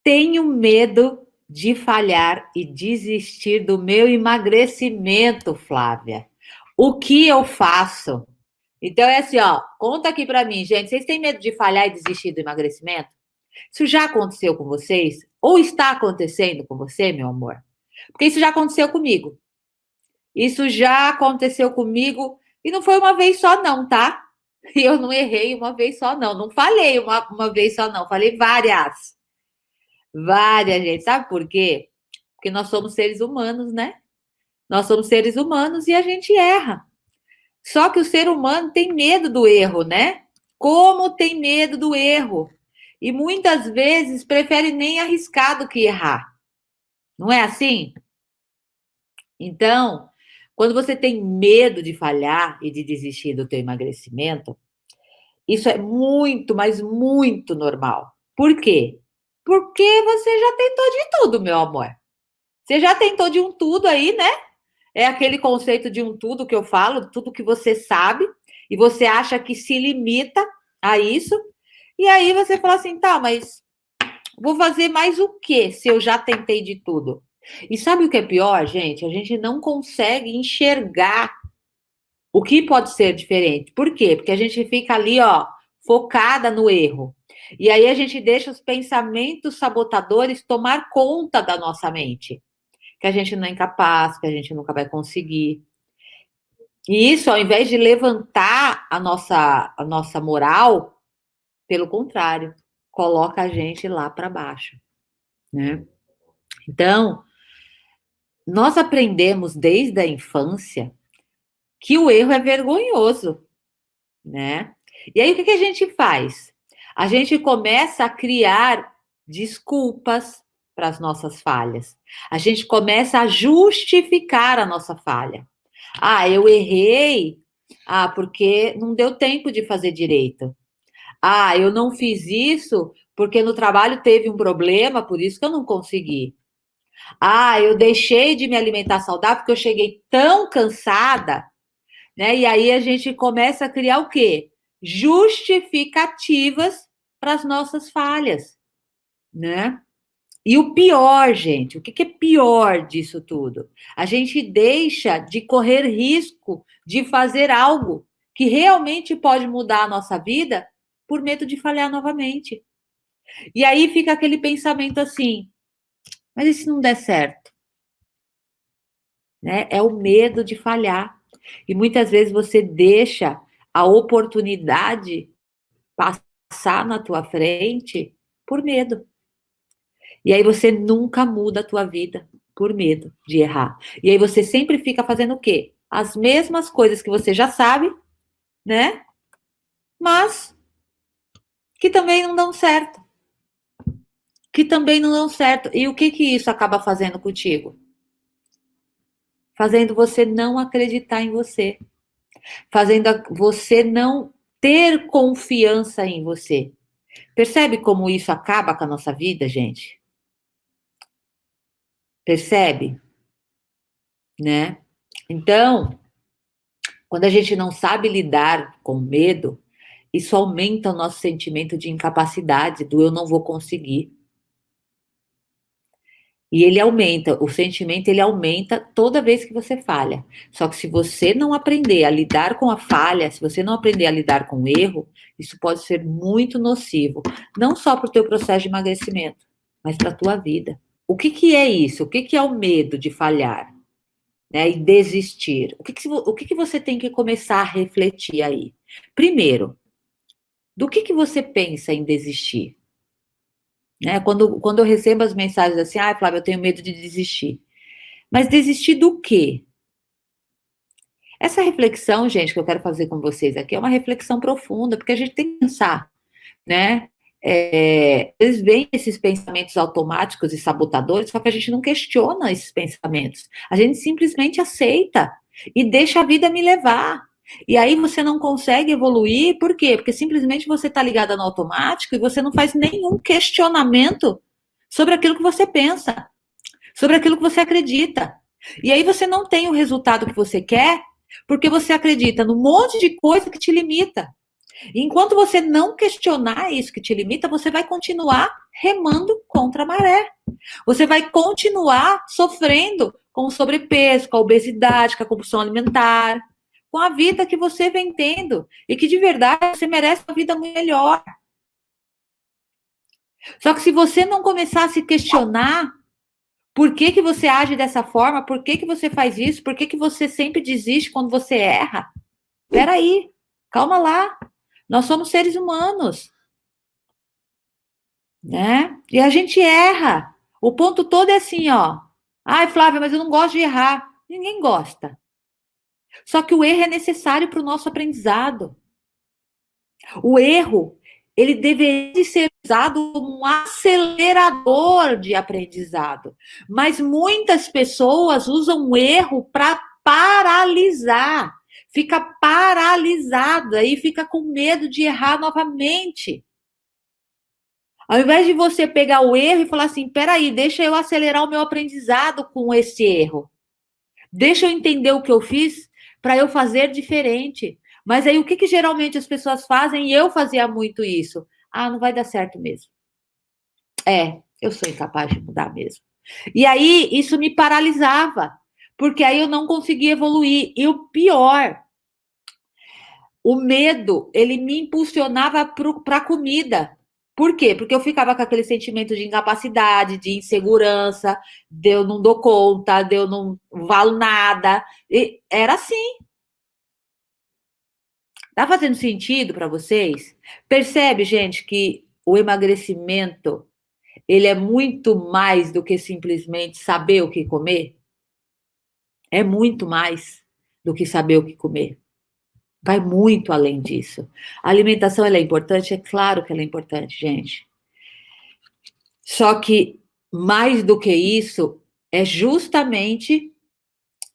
Tenho medo de falhar e desistir do meu emagrecimento, Flávia. O que eu faço? Então é assim, ó, conta aqui pra mim, gente. Vocês têm medo de falhar e desistir do emagrecimento? Isso já aconteceu com vocês? Ou está acontecendo com você, meu amor? Porque isso já aconteceu comigo. Isso já aconteceu comigo e não foi uma vez só, não, tá? E eu não errei uma vez só, não. Não falhei uma vez só, não. Falei várias. Várias, gente. Sabe por quê? Porque nós somos seres humanos, né? Nós somos seres humanos e a gente erra. Só que o ser humano tem medo do erro, né? Como tem medo do erro? E muitas vezes prefere nem arriscar do que errar. Não é assim? Então, quando você tem medo de falhar e de desistir do teu emagrecimento, isso é muito, mas muito normal. Por quê? Porque você já tentou de tudo, meu amor. Você já tentou de um tudo aí, né? É aquele conceito de um tudo que eu falo, tudo que você sabe, e você acha que se limita a isso. E aí você fala assim, tá, mas vou fazer mais o quê se eu já tentei de tudo? E sabe o que é pior, gente? A gente não consegue enxergar o que pode ser diferente. Por quê? Porque a gente fica ali, ó, focada no erro. E aí a gente deixa os pensamentos sabotadores tomar conta da nossa mente. Que a gente não é incapaz, que a gente nunca vai conseguir. E isso, ao invés de levantar a nossa moral, pelo contrário, coloca a gente lá para baixo, né? Então, nós aprendemos desde a infância que o erro é vergonhoso, né? E aí, o que a gente faz? A gente começa a criar desculpas para as nossas falhas. A gente começa a justificar a nossa falha. Ah, eu errei. Ah, porque não deu tempo de fazer direito. Ah, eu não fiz isso porque no trabalho teve um problema, por isso que eu não consegui. Ah, eu deixei de me alimentar saudável porque eu cheguei tão cansada, né? E aí a gente começa a criar o quê? Justificativas para as nossas falhas, né? E o pior, gente, o que é pior disso tudo? A gente deixa de correr risco de fazer algo que realmente pode mudar a nossa vida por medo de falhar novamente. E aí fica aquele pensamento assim: mas e se não der certo? Né? É o medo de falhar. E muitas vezes você deixa a oportunidade passar na tua frente por medo. E aí você nunca muda a tua vida por medo de errar. E aí você sempre fica fazendo o quê? As mesmas coisas que você já sabe, né? Mas que também não dão certo. Que também não dão certo. E o que isso acaba fazendo contigo? Fazendo você não acreditar em você. Fazendo você não ter confiança em você. Percebe como isso acaba com a nossa vida, gente? Percebe? Né? Então, quando a gente não sabe lidar com medo, isso aumenta o nosso sentimento de incapacidade, do eu não vou conseguir. E ele aumenta, o sentimento ele aumenta toda vez que você falha. Só que se você não aprender a lidar com a falha, se você não aprender a lidar com o erro, isso pode ser muito nocivo, não só para o teu processo de emagrecimento, mas para a tua vida. O que é isso? O que é o medo de falhar? Né, e desistir. O que você tem que começar a refletir aí? Primeiro, do que você pensa em desistir? Né? Quando eu recebo as mensagens assim, ah, Flávia, eu tenho medo de desistir. Mas desistir do quê? Essa reflexão, gente, que eu quero fazer com vocês aqui é uma reflexão profunda, porque a gente tem que pensar, né? Eles vêm esses pensamentos automáticos e sabotadores, só que a gente não questiona esses pensamentos. A gente simplesmente aceita e deixa a vida me levar. E aí você não consegue evoluir, por quê? Porque simplesmente você está ligada no automático e você não faz nenhum questionamento sobre aquilo que você pensa, sobre aquilo que você acredita. E aí você não tem o resultado que você quer, porque você acredita num monte de coisa que te limita. Enquanto você não questionar isso que te limita, você vai continuar remando contra a maré. Você vai continuar sofrendo com o sobrepeso, com a obesidade, com a compulsão alimentar, com a vida que você vem tendo e que de verdade você merece uma vida muito melhor. Só que se você não começar a se questionar por que você age dessa forma, por que você faz isso, por que você sempre desiste quando você erra, peraí, calma lá. Nós somos seres humanos, né? E a gente erra. O ponto todo é assim, ó. Ai, Flávia, mas eu não gosto de errar. Ninguém gosta. Só que o erro é necessário para o nosso aprendizado. O erro, ele deveria ser usado como um acelerador de aprendizado. Mas muitas pessoas usam o erro para paralisar. Fica paralisada e fica com medo de errar novamente. Ao invés de você pegar o erro e falar assim, peraí, deixa eu acelerar o meu aprendizado com esse erro. Deixa eu entender o que eu fiz para eu fazer diferente. Mas aí o que geralmente as pessoas fazem, e eu fazia muito isso? Ah, não vai dar certo mesmo. Eu sou incapaz de mudar mesmo. E aí isso me paralisava, porque aí eu não conseguia evoluir. E o pior, o medo, ele me impulsionava para a comida. Por quê? Porque eu ficava com aquele sentimento de incapacidade, de insegurança, de eu não dou conta, de eu não valo nada. E era assim. Tá fazendo sentido para vocês? Percebe, gente, que o emagrecimento, ele é muito mais do que simplesmente saber o que comer? É muito mais do que saber o que comer. Vai muito além disso. A alimentação, ela é importante? É claro que ela é importante, gente. Só que mais do que isso, é justamente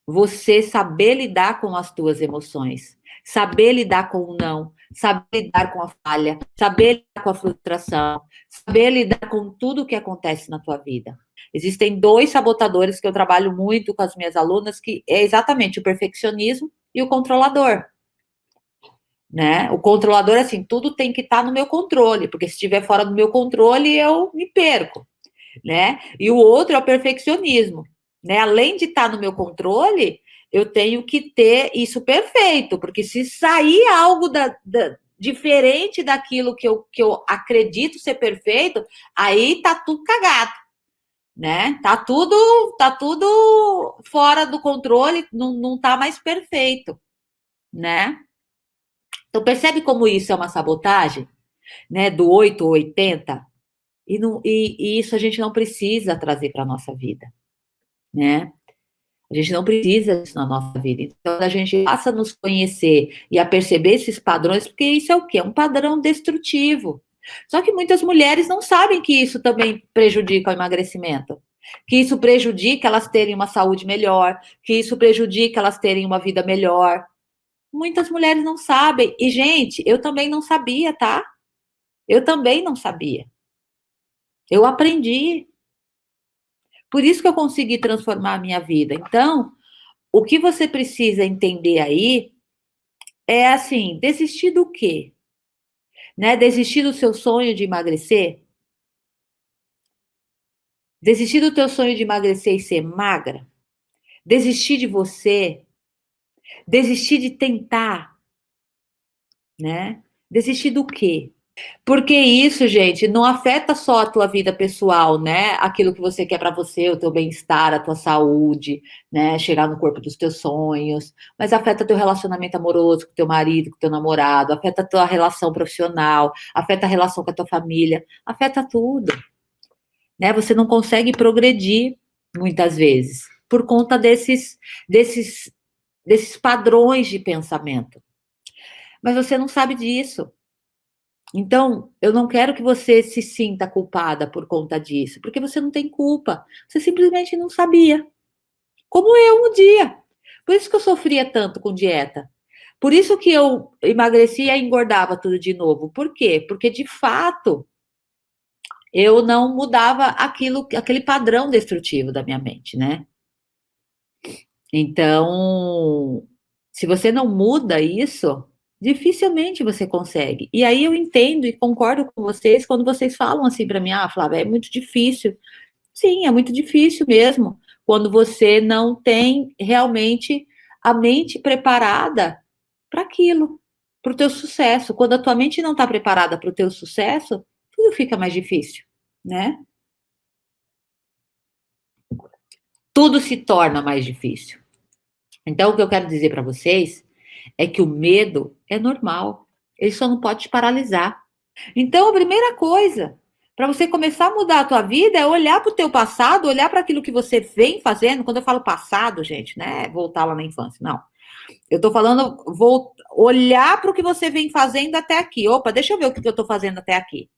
você saber lidar com as tuas emoções, saber lidar com o não, saber lidar com a falha, saber lidar com a frustração, saber lidar com tudo o que acontece na tua vida. Existem dois sabotadores que eu trabalho muito com as minhas alunas, que é exatamente o perfeccionismo e o controlador. Né? O controlador, assim, tudo tem que estar no meu controle, porque se estiver fora do meu controle, eu me perco, né? E o outro é o perfeccionismo, né? Além de estar no meu controle, eu tenho que ter isso perfeito, porque se sair algo diferente daquilo que eu acredito ser perfeito, aí tá tudo cagado, né? Tá tudo fora do controle, não tá mais perfeito, né? Então percebe como isso é uma sabotagem, né? Do 8 ou 80, e isso a gente não precisa trazer para a nossa vida, né? A gente não precisa disso na nossa vida. Então, a gente passa a nos conhecer e a perceber esses padrões, porque isso é o quê? É um padrão destrutivo. Só que muitas mulheres não sabem que isso também prejudica o emagrecimento, que isso prejudica elas terem uma saúde melhor, que isso prejudica elas terem uma vida melhor. Muitas mulheres não sabem. E, gente, eu também não sabia, tá? Eu também não sabia. Eu aprendi. Por isso que eu consegui transformar a minha vida. Então, o que você precisa entender aí é assim, desistir do quê? Né? Desistir do seu sonho de emagrecer? Desistir do teu sonho de emagrecer e ser magra? Desistir de você? Desistir de tentar, né? Desistir do quê? Porque isso, gente, não afeta só a tua vida pessoal, né? Aquilo que você quer para você, o teu bem-estar, a tua saúde, né? Chegar no corpo dos teus sonhos, mas afeta teu relacionamento amoroso com teu marido, com teu namorado, afeta a tua relação profissional, afeta a relação com a tua família, afeta tudo, né? Você não consegue progredir muitas vezes por conta desses, desses padrões de pensamento. Mas você não sabe disso. Então, eu não quero que você se sinta culpada por conta disso, porque você não tem culpa. Você simplesmente não sabia. Como eu um dia. Por isso que eu sofria tanto com dieta. Por isso que eu emagrecia e engordava tudo de novo. Por quê? Porque de fato eu não mudava aquele padrão destrutivo da minha mente, né? Então, se você não muda isso, Dificilmente você consegue. E aí eu entendo e concordo com vocês quando vocês falam assim para mim, Flávia, é muito difícil. Sim, é muito difícil mesmo, quando você não tem realmente a mente preparada para aquilo, para o teu sucesso. Quando a tua mente não está preparada para o teu sucesso, tudo fica mais difícil, né? Tudo se torna mais difícil. Então, o que eu quero dizer para vocês é que o medo é normal. Ele só não pode te paralisar. Então, a primeira coisa para você começar a mudar a tua vida é olhar para o teu passado, olhar para aquilo que você vem fazendo. Quando eu falo passado, gente, né? Voltar lá na infância, não. Eu estou falando, vou olhar para o que você vem fazendo até aqui. Opa, deixa eu ver o que eu estou fazendo até aqui.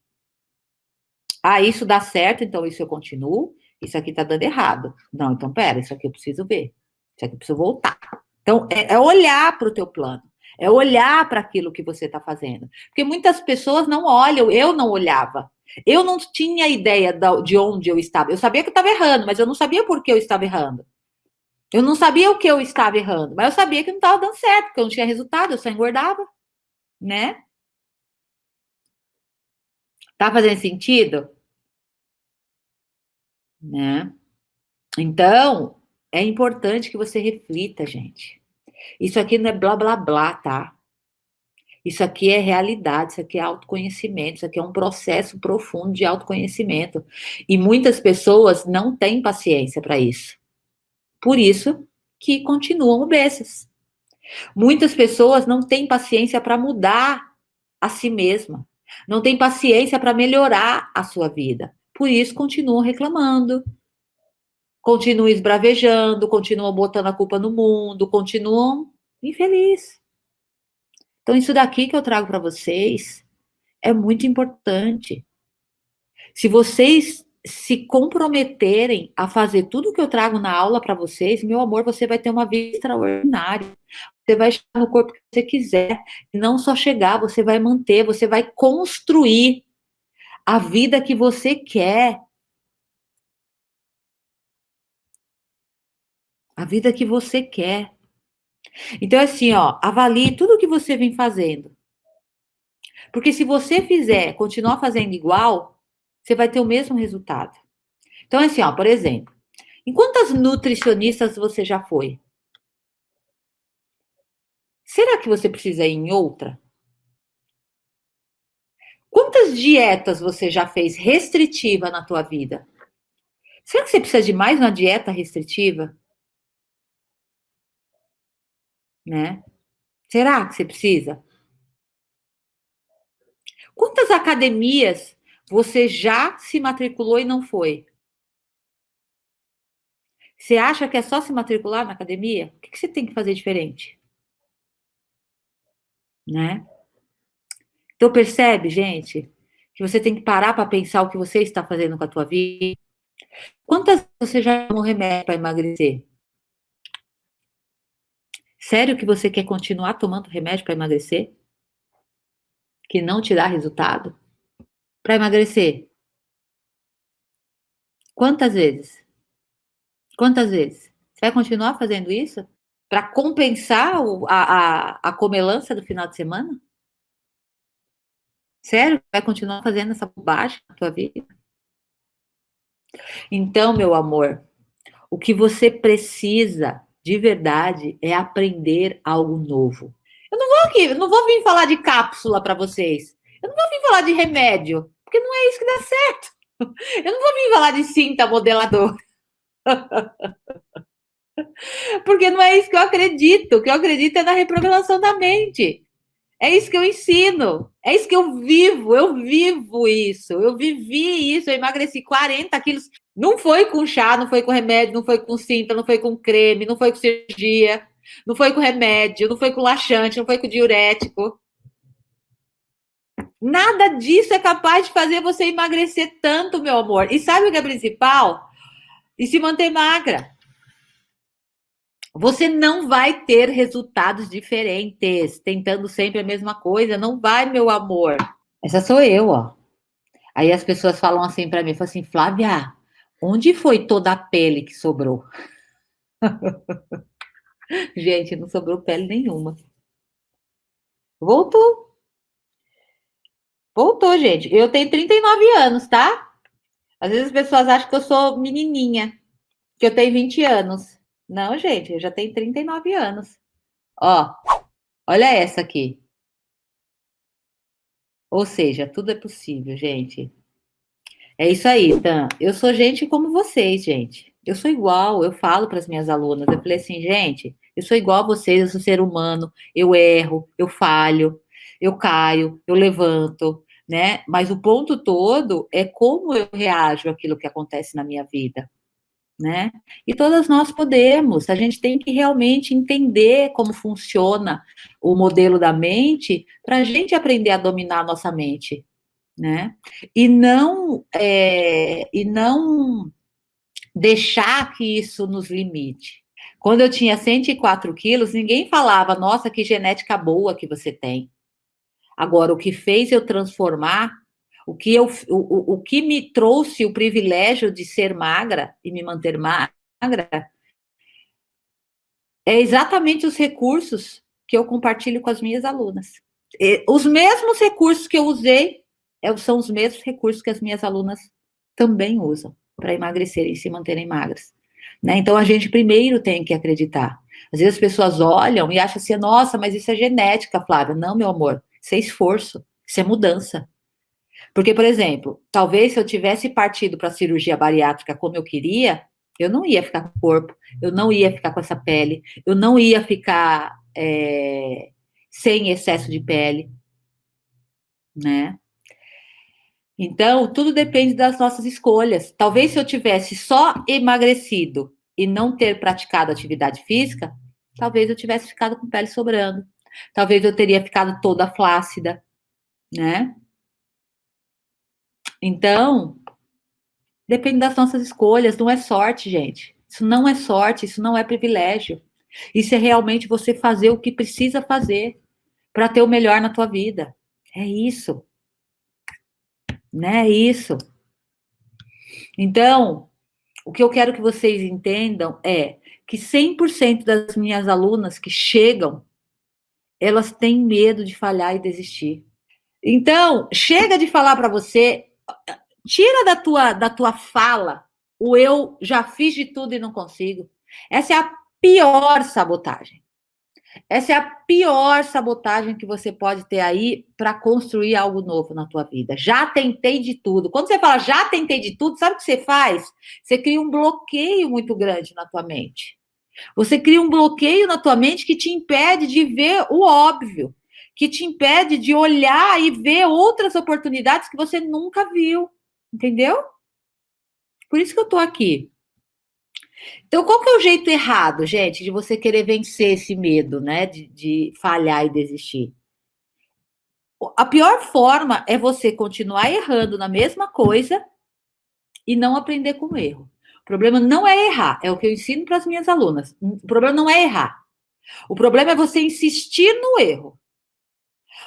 Isso dá certo, então isso eu continuo. Isso aqui está dando errado. Não, então pera, isso aqui eu preciso ver. Isso aqui eu preciso voltar. Então, é olhar para o teu plano. É olhar para aquilo que você está fazendo. Porque muitas pessoas não olham, eu não olhava. Eu não tinha ideia de onde eu estava. Eu sabia que eu estava errando, mas eu não sabia por que eu estava errando. Eu não sabia o que eu estava errando, mas eu sabia que não estava dando certo, porque eu não tinha resultado, eu só engordava, né? Tá fazendo sentido? Né? Então, é importante que você reflita, gente. Isso aqui não é blá blá blá, tá? Isso aqui é realidade, isso aqui é autoconhecimento, isso aqui é um processo profundo de autoconhecimento. E muitas pessoas não têm paciência para isso. Por isso que continuam obesas. Muitas pessoas não têm paciência para mudar a si mesma. Não têm paciência para melhorar a sua vida. Por isso continuam reclamando, continuam esbravejando, continuam botando a culpa no mundo, continuam infelizes. Então, isso daqui que eu trago para vocês é muito importante. Se vocês se comprometerem a fazer tudo que eu trago na aula para vocês, meu amor, você vai ter uma vida extraordinária. Você vai chegar no corpo que você quiser. E não só chegar, você vai manter, você vai construir a vida que você quer. A vida que você quer. Então, assim, avalie tudo que você vem fazendo. Porque se você fizer, continuar fazendo igual, você vai ter o mesmo resultado. Então, assim, por exemplo, em quantas nutricionistas você já foi? Será que você precisa ir em outra? Quantas dietas você já fez restritiva na tua vida? Será que você precisa de mais uma dieta restritiva? Né? Será que você precisa? Quantas academias você já se matriculou e não foi? Você acha que é só se matricular na academia? O que você tem que fazer diferente? Né? Então percebe, gente, que você tem que parar para pensar o que você está fazendo com a tua vida. Quantas vezes você já tomou remédio para emagrecer? Sério que você quer continuar tomando remédio para emagrecer? Que não te dá resultado? Para emagrecer? Quantas vezes? Quantas vezes? Você vai continuar fazendo isso? Para compensar a comelância do final de semana? Sério? Vai continuar fazendo essa bobagem na tua vida? Então, meu amor, o que você precisa de verdade é aprender algo novo. Eu não vou aqui, eu não vou vir falar de cápsula para vocês. Eu não vou vir falar de remédio, porque não é isso que dá certo. Eu não vou vir falar de cinta modelador, porque não é isso que eu acredito. O que eu acredito é na reprogramação da mente. É isso que eu ensino. É isso que eu vivo. Eu vivo isso. Eu vivi isso. Eu emagreci 40 quilos. Não foi com chá, não foi com remédio, não foi com cinta, não foi com creme, não foi com cirurgia, não foi com remédio, não foi com laxante, não foi com diurético. Nada disso é capaz de fazer você emagrecer tanto, meu amor. E sabe o que é principal? E se manter magra. Você não vai ter resultados diferentes, tentando sempre a mesma coisa. Não vai, meu amor. Essa sou eu, ó. Aí as pessoas falam assim para mim, falam assim, Flávia, onde foi toda a pele que sobrou? Gente, não sobrou pele nenhuma. Voltou. Voltou, gente. Eu tenho 39 anos, tá? Às vezes as pessoas acham que eu sou menininha, que eu tenho 20 anos. Não, gente, eu já tenho 39 anos. Ó, olha essa aqui. Ou seja, tudo é possível, gente. É isso aí, Tan. Eu sou gente como vocês, gente. Eu sou igual, eu falo para as minhas alunas. Eu falei assim, gente, eu sou igual a vocês, eu sou ser humano, eu erro, eu falho, eu caio, eu levanto, né? Mas o ponto todo é como eu reajo àquilo que acontece na minha vida, né? E todas nós podemos, a gente tem que realmente entender como funciona o modelo da mente para a gente aprender a dominar a nossa mente, né? E não deixar que isso nos limite. Quando eu tinha 104 quilos, ninguém falava, nossa, que genética boa que você tem. Agora, o que fez eu transformar, o que me trouxe o privilégio de ser magra e me manter magra, é exatamente os recursos que eu compartilho com as minhas alunas. Os mesmos recursos que eu usei são os mesmos recursos que as minhas alunas também usam para emagrecerem e se manterem magras. Né? Então a gente primeiro tem que acreditar. Às vezes as pessoas olham e acham assim, nossa, mas isso é genética, Flávia. Não, meu amor, isso é esforço, isso é mudança. Porque, por exemplo, talvez se eu tivesse partido para a cirurgia bariátrica como eu queria, eu não ia ficar com o corpo, eu não ia ficar com essa pele, eu não ia ficar sem excesso de pele, né? Então, tudo depende das nossas escolhas. Talvez se eu tivesse só emagrecido e não ter praticado atividade física, talvez eu tivesse ficado com pele sobrando. Talvez eu teria ficado toda flácida, né? Então, depende das nossas escolhas, não é sorte, gente. Isso não é sorte, isso não é privilégio. Isso é realmente você fazer o que precisa fazer para ter o melhor na tua vida. É isso, né? É isso. Então, o que eu quero que vocês entendam é que 100% das minhas alunas que chegam, elas têm medo de falhar e desistir. Então, chega de falar para você, tira da tua fala o eu já fiz de tudo e não consigo. Essa é a pior sabotagem. Essa é a pior sabotagem que você pode ter aí para construir algo novo na tua vida. Já tentei de tudo. Quando você fala já tentei de tudo, sabe o que você faz? Você cria um bloqueio muito grande na tua mente. Você cria um bloqueio na tua mente que te impede de ver o óbvio, que te impede de olhar e ver outras oportunidades que você nunca viu. Entendeu? Por isso que eu tô aqui. Então, qual que é o jeito errado, gente, de você querer vencer esse medo, né? De falhar e desistir? A pior forma é você continuar errando na mesma coisa e não aprender com o erro. O problema não é errar, é o que eu ensino para as minhas alunas. O problema não é errar. O problema é você insistir no erro.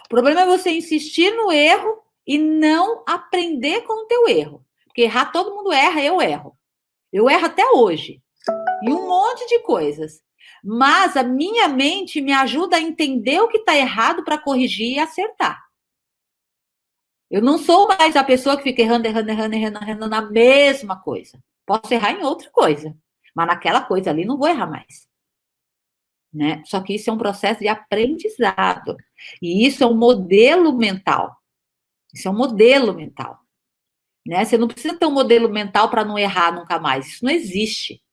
O problema é você insistir no erro e não aprender com o teu erro. Porque errar, todo mundo erra, eu erro. Eu erro até hoje. E um monte de coisas. Mas a minha mente me ajuda a entender o que está errado para corrigir e acertar. Eu não sou mais a pessoa que fica errando na mesma coisa. Posso errar em outra coisa, mas naquela coisa ali não vou errar mais. Né? Só que isso é um processo de aprendizado. E isso é um modelo mental. Isso é um modelo mental. Né? Você não precisa ter um modelo mental para não errar nunca mais. Isso não existe.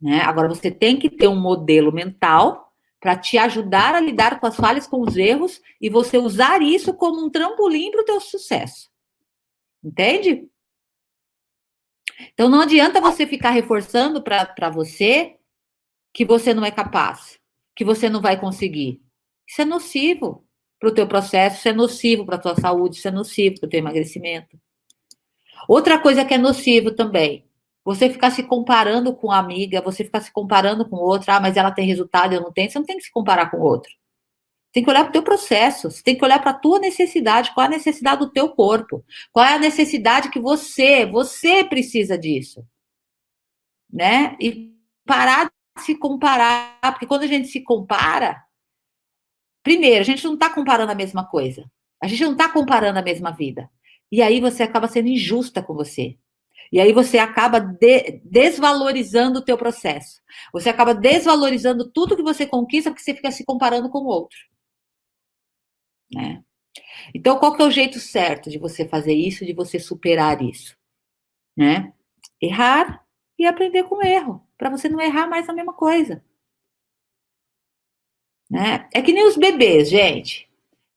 Né? Agora, você tem que ter um modelo mental para te ajudar a lidar com as falhas, com os erros, e você usar isso como um trampolim para o teu sucesso. Entende? Então, não adianta você ficar reforçando para você que você não é capaz, que você não vai conseguir. Isso é nocivo para o teu processo, isso é nocivo para a tua saúde, isso é nocivo para o teu emagrecimento. Outra coisa que é nocivo também, você ficar se comparando com a amiga, você ficar se comparando com outra, mas ela tem resultado, eu não tenho. Você não tem que se comparar com o outro. Tem que olhar para o teu processo, você tem que olhar para a tua necessidade, qual é a necessidade do teu corpo, qual é a necessidade que você precisa disso, né? E parar de se comparar, porque quando a gente se compara, Primeiro, a gente não está comparando a mesma coisa. A gente não está comparando a mesma vida. E aí você acaba sendo injusta com você. E aí você acaba desvalorizando o teu processo. Você acaba desvalorizando tudo que você conquista porque você fica se comparando com o outro, né? Então, qual que é o jeito certo de você fazer isso, de você superar isso, né? Errar e aprender com o erro, para você não errar mais a mesma coisa, né? É que nem os bebês, gente,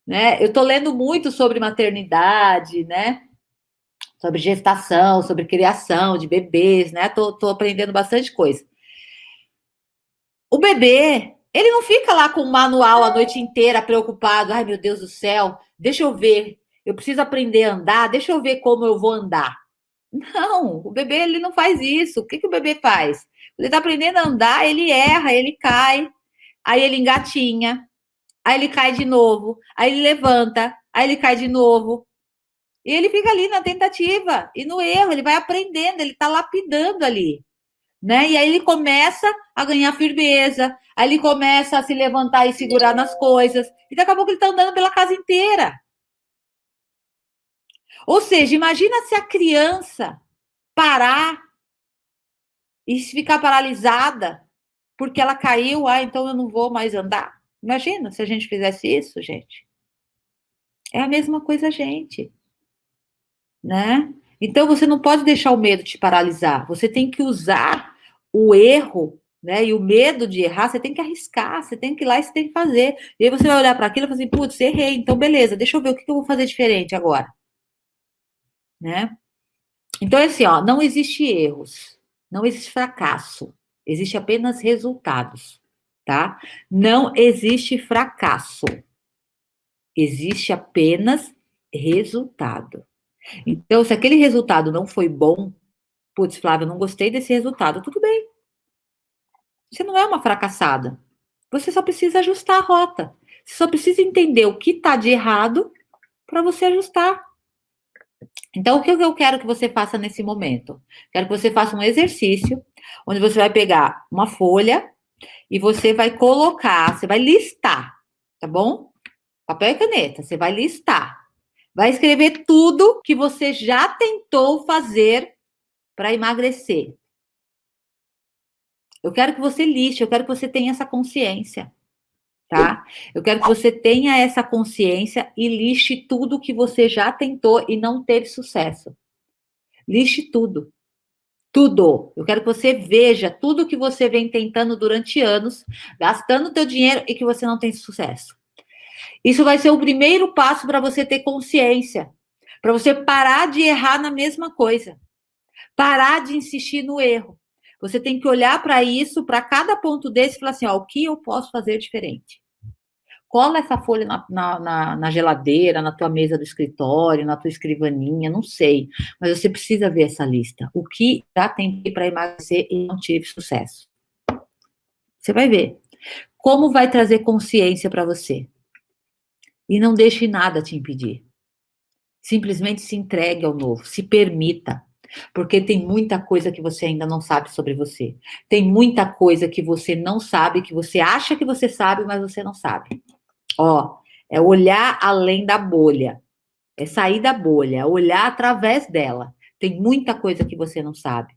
né? Eu tô lendo muito sobre maternidade, né? Sobre gestação, sobre criação de bebês, né? Tô aprendendo bastante coisa. O bebê, ele não fica lá com o manual a noite inteira preocupado. Ai, meu Deus do céu, deixa eu ver. Eu preciso aprender a andar, deixa eu ver como eu vou andar. Não, o bebê ele não faz isso. O que, que o bebê faz? Ele está aprendendo a andar, ele erra, ele cai, aí ele engatinha, aí ele cai de novo, aí ele levanta, aí ele cai de novo. E ele fica ali na tentativa e no erro, ele vai aprendendo, ele está lapidando ali, né? E aí ele começa a ganhar firmeza, aí ele começa a se levantar e segurar nas coisas, e daqui a pouco ele está andando pela casa inteira. Ou seja, imagina se a criança parar e ficar paralisada porque ela caiu, então eu não vou mais andar. Imagina se a gente fizesse isso, gente. É a mesma coisa, gente, né? Então você não pode deixar o medo te paralisar. Você tem que usar o erro, né? E o medo de errar, você tem que arriscar, você tem que ir lá e você tem que fazer. E aí você vai olhar para aquilo e falar assim, putz, errei, então beleza, deixa eu ver o que eu vou fazer diferente agora, né? Então é assim, ó, não existe erros, não existe fracasso, existe apenas resultados, tá? Não existe fracasso, existe apenas resultado. Então, se aquele resultado não foi bom, putz, Flávia, eu não gostei desse resultado, tudo bem. Você não é uma fracassada. Você só precisa ajustar a rota. Você só precisa entender o que está de errado para você ajustar. Então, o que eu quero que você faça nesse momento? Quero que você faça um exercício onde você vai pegar uma folha e você vai colocar, você vai listar, tá bom? Papel e caneta, você vai listar. Vai escrever tudo que você já tentou fazer para emagrecer. Eu quero que você liste, eu quero que você tenha essa consciência, tá? Eu quero que você tenha essa consciência e liste tudo que você já tentou e não teve sucesso. Liste tudo. Tudo. Eu quero que você veja tudo que você vem tentando durante anos, gastando teu dinheiro e que você não tem sucesso. Isso vai ser o primeiro passo para você ter consciência, para você parar de errar na mesma coisa, parar de insistir no erro. Você tem que olhar para isso, para cada ponto desse e falar assim, ó, o que eu posso fazer diferente? Cola essa folha na geladeira, na tua mesa do escritório, na tua escrivaninha, não sei. Mas você precisa ver essa lista. O que já tentei para emagrecer e não tive sucesso. Você vai ver. Como vai trazer consciência para você? E não deixe nada te impedir. Simplesmente se entregue ao novo, se permita. Porque tem muita coisa que você ainda não sabe sobre você. Tem muita coisa que você não sabe, que você acha que você sabe, mas você não sabe. Ó, é olhar além da bolha. É sair da bolha, é olhar através dela. Tem muita coisa que você não sabe.